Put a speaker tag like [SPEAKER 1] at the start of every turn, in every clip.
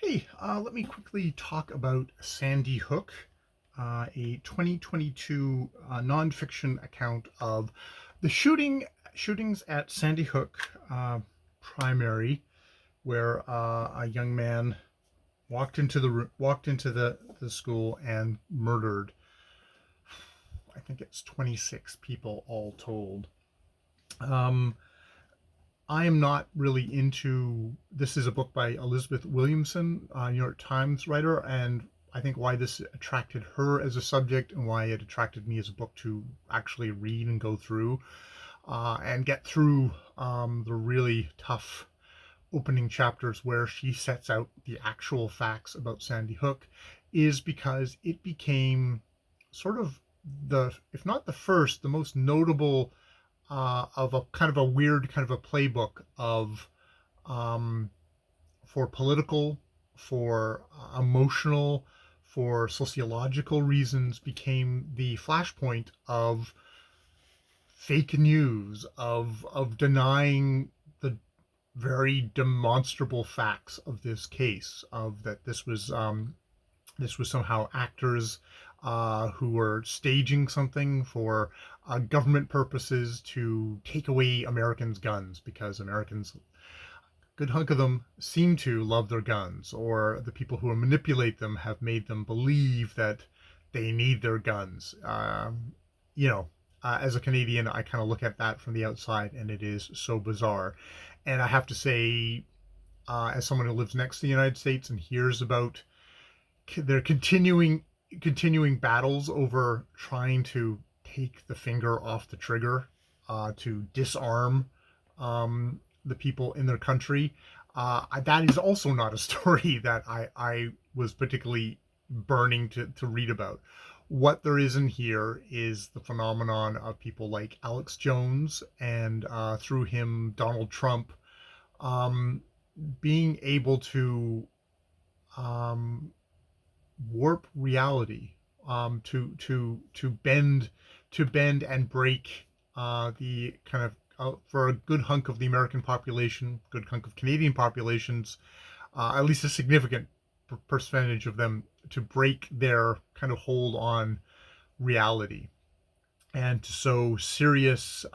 [SPEAKER 1] Hey, let me quickly talk about Sndy Hk, a 2022 nonfiction account of the shootings at Sandy Hook Primary, where a young man walked into the school and murdered. I think it's 26 people all told. Um, I am not really into. This is a book by Elizabeth Williamson, New York Times writer, and I think why this attracted her as a subject and why it attracted me as a book to actually read and go through and get through the really tough opening chapters where she sets out the actual facts about Sandy Hook is because it became sort of if not the first, the most notable of a kind of a weird kind of a playbook of um, for political, for emotional, for sociological reasons became the flashpoint of fake news, of denying the very demonstrable facts of this case, of that this was somehow actors who were staging something for government purposes to take away Americans' guns because Americans, good hunk of them, seem to love their guns, or the people who manipulate them have made them believe that they need their guns. You know, as a Canadian, I kind of look at that from the outside, and it is so bizarre. And I have to say, as someone who lives next to the United States and hears about their continuing battles over trying to take the finger off the trigger to disarm the people in their country. That is also not a story that I was particularly burning to read about. What there is in here is the phenomenon of people like Alex Jones and through him Donald Trump um, being able to um, warp reality, to bend and break the kind of for a good hunk of the American population, good hunk of Canadian populations, at least a significant percentage of them, to break their kind of hold on reality and to sow serious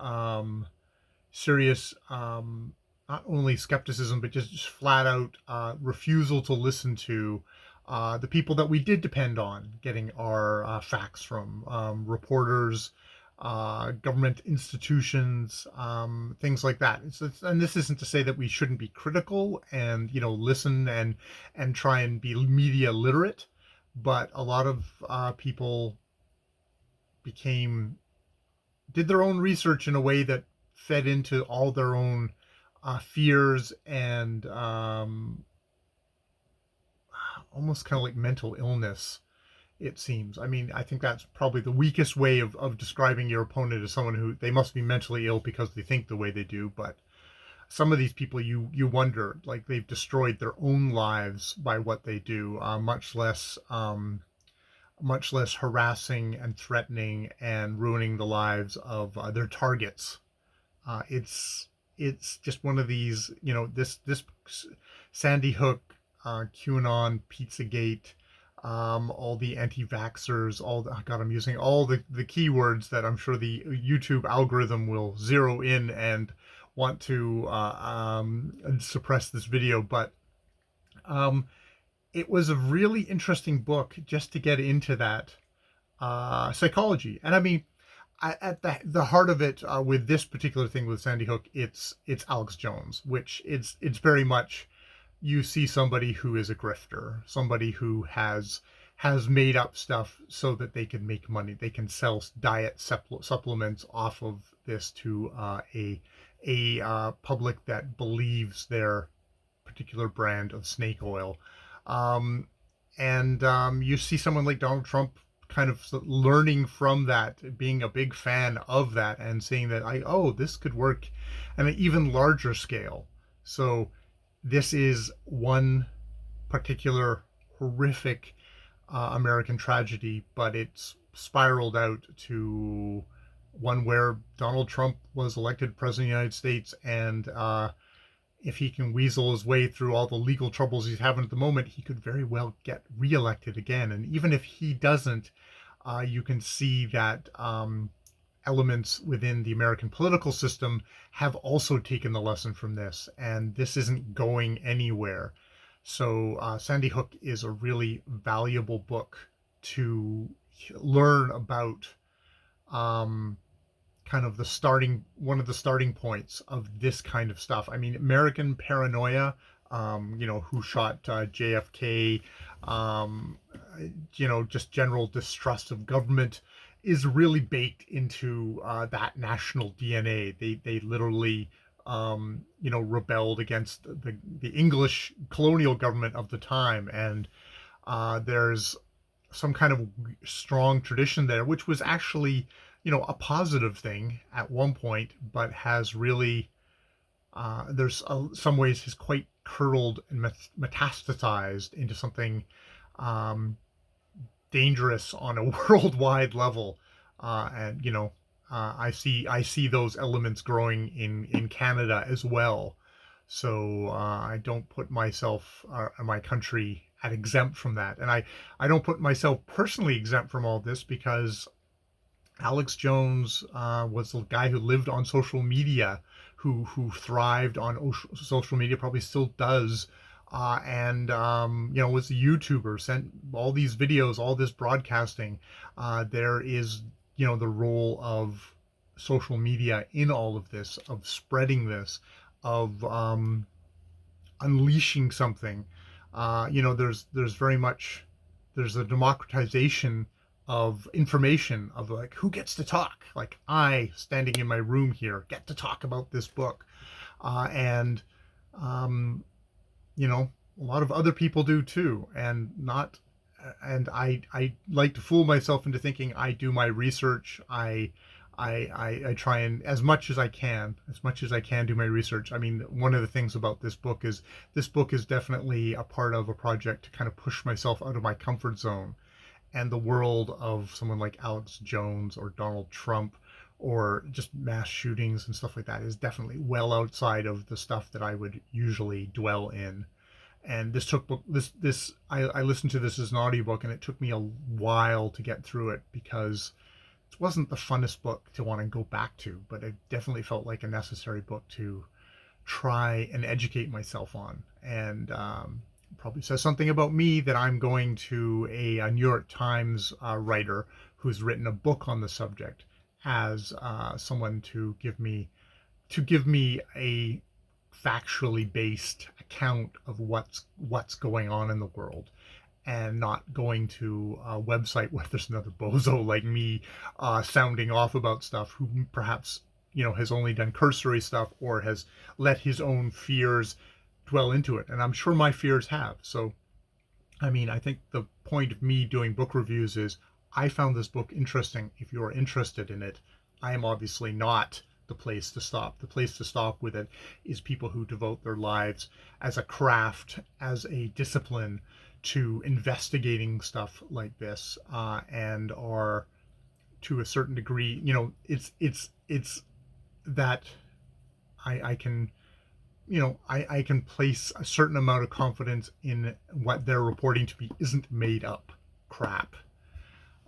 [SPEAKER 1] not only skepticism but just flat out refusal to listen to the people that we did depend on getting our facts from, reporters, government institutions, things like that. And this isn't to say that we shouldn't be critical and listen and try and be media literate, but a lot of people became did their own research in a way that fed into all their own fears and almost kind of like mental illness, it seems. I mean, I think that's probably the weakest way of describing your opponent as someone who they must be mentally ill because they think the way they do. But some of these people, you wonder, like they've destroyed their own lives by what they do, much less harassing and threatening and ruining the lives of their targets. It's just one of these, this Sandy Hook, QAnon, Pizzagate, all the anti-vaxxers, God, I'm using all the keywords that I'm sure the YouTube algorithm will zero in and want to suppress this video. But um, it was a really interesting book just to get into that psychology. And I mean, at the heart of it, with this particular thing with Sandy Hook, it's Alex Jones, which it's very much, you see somebody who is a grifter, somebody who has made up stuff so that they can make money. They can sell diet supplements off of this to a public that believes their particular brand of snake oil. Um, and you see someone like Donald Trump kind of learning from that, being a big fan of that, and seeing that this could work on an even larger scale. So this is one particular horrific American tragedy, but it's spiraled out to one where Donald Trump was elected president of the United States, and if he can weasel his way through all the legal troubles he's having at the moment, he could very well get reelected again. And even if he doesn't, you can see that elements within the American political system have also taken the lesson from this, and this isn't going anywhere. So Sndy Hk is a really valuable book to learn about kind of one of the starting points of this kind of stuff. I mean, American paranoia, who shot JFK, just general distrust of government is really baked into that national DNA. They literally, rebelled against the English colonial government of the time, and there's some kind of strong tradition there, which was actually, a positive thing at one point, but has really, there's some ways has quite curled and metastasized into something dangerous on a worldwide level. And I see those elements growing in Canada as well. So I don't put myself or my country at exempt from that, and I don't put myself personally exempt from all this, because Alex Jones was the guy who lived on social media, who thrived on social media, probably still does, and was a YouTuber, sent all these videos, all this broadcasting. There is the role of social media in all of this, of spreading this, of unleashing something. There's very much, there's a democratization of information, of like, who gets to talk, like I, standing in my room here, get to talk about this book, and a lot of other people do too, and not, and I like to fool myself into thinking I do my research. I try and, as much as I can do my research. I mean, one of the things about this book is definitely a part of a project to kind of push myself out of my comfort zone, and the world of someone like Alex Jones or Donald Trump or just mass shootings and stuff like that is definitely well outside of the stuff that I would usually dwell in. And this took this I listened to this as an audiobook, and it took me a while to get through it, because it wasn't the funnest book to want to go back to, but it definitely felt like a necessary book to try and educate myself on. And probably says something about me that I'm going to a New York Times writer who's written a book on the subject as someone to give me a factually based account of what's going on in the world, and not going to a website where there's another bozo like me sounding off about stuff, who perhaps has only done cursory stuff or has let his own fears dwell into it. And I'm sure my fears have. So I mean, I think the point of me doing book reviews is, I found this book interesting. If you're interested in it, I am obviously not the place to stop. The place to stop with it is people who devote their lives as a craft, as a discipline, to investigating stuff like this, and are, to a certain degree, it's that I can, I can place a certain amount of confidence in what they're reporting to me isn't made up crap.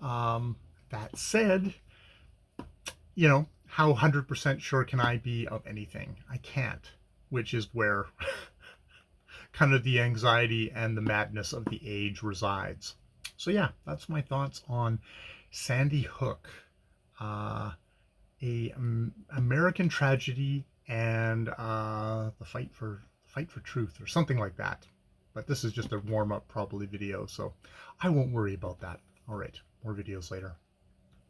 [SPEAKER 1] That said, how 100% sure can I be of anything? I can't, which is where kind of the anxiety and the madness of the age resides. So yeah, that's my thoughts on Sndy Hk, a American tragedy, and the fight for truth, or something like that. But this is just a warm-up probably video, so I won't worry about that. All right, more videos later.